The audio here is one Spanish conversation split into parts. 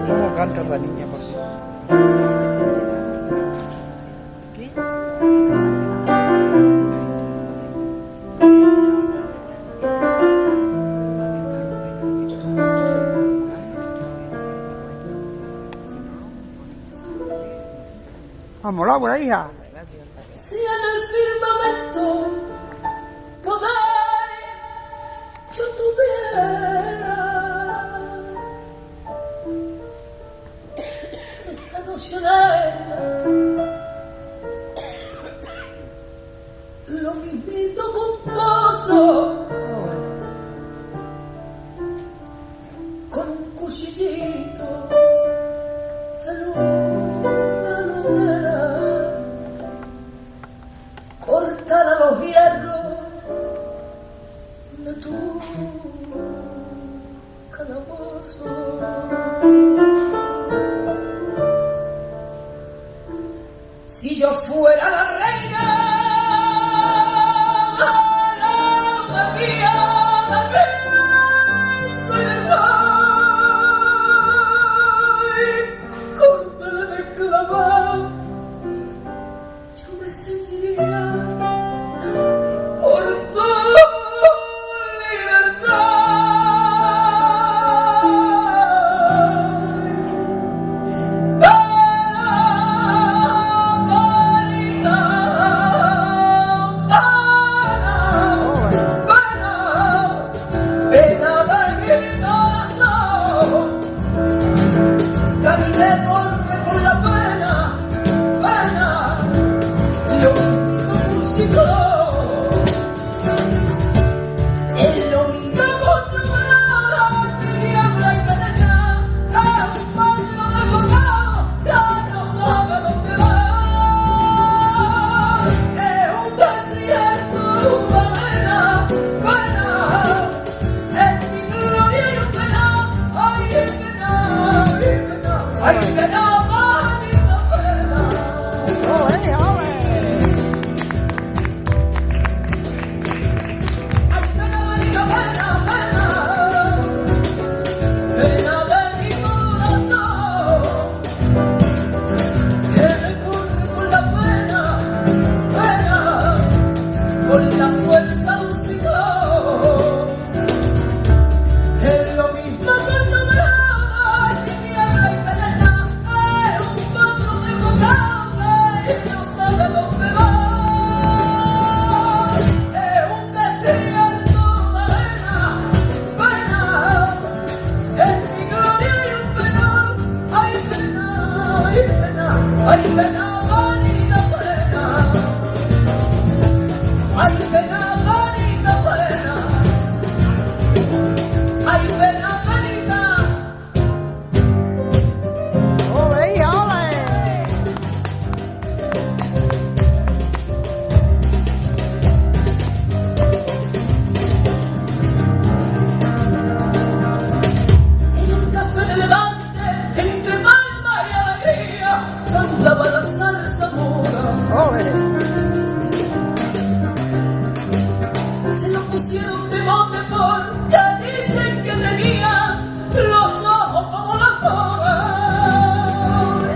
¿Cómo canta la niña, por favor? Vamos, Laura, hija. Si en el firmamento poder yo tuviera esta noche negra, lo mismito con pozo, con un cuchillito de luna lunera, cortar a los hierros de tu calabozo. Si yo fuera la reina del día, del viento y del mar, cordel de clavar, yo me seguiría por tu libertad. Caminé, corre con la pena, pena, lo mismo músico, es lo mismo cuando me habla, tiniebla y cadena, es un barrio de bocado, ya no sabe dónde va, es un desierto, una pena, pena, es mi gloria y un pena, ay, el pena, ay, pena. ¡Ay, que no vale la pena! ¡Ole, ole! ¡Ay, que no vale la pena, pena! Pena de mi corazón, que me corre por la pena, pena, con la fuerza de un ciclón. Es lo mismo cuando me ama, tiniebla y cadena, es un potro de bocado y no sabe dónde va. Es un desierto de arena, pena, es mi gloria y un pena, ay pena, ay pena, ay pena, bonita pena, ay pena, bonita pena. ¡Ay, pena, penita! ¡Ole, hija, ole! En el café de Levante, entre palma y alegría, cantaba la salsa mora. ¡Ole! Se lo pusieron de mote porque dicen que tenía los ojos como las moras.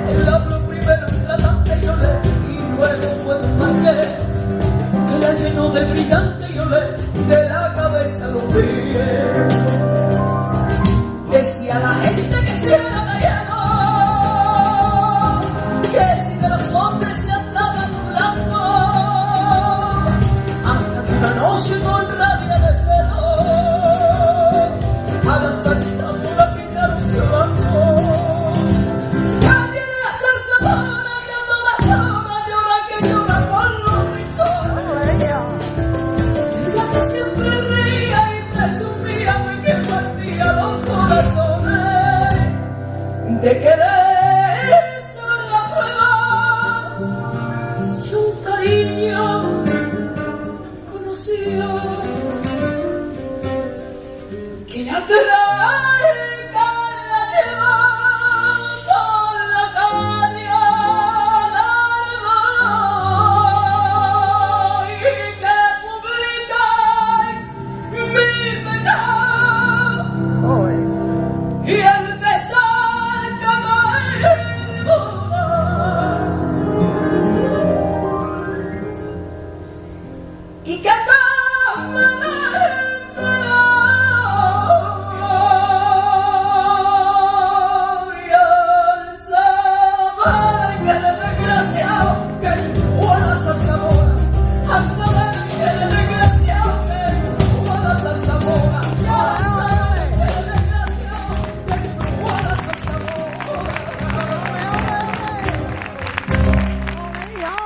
Él habló primero en tratante y olé, y luego fue un banquete que la llenó de brillante y olé de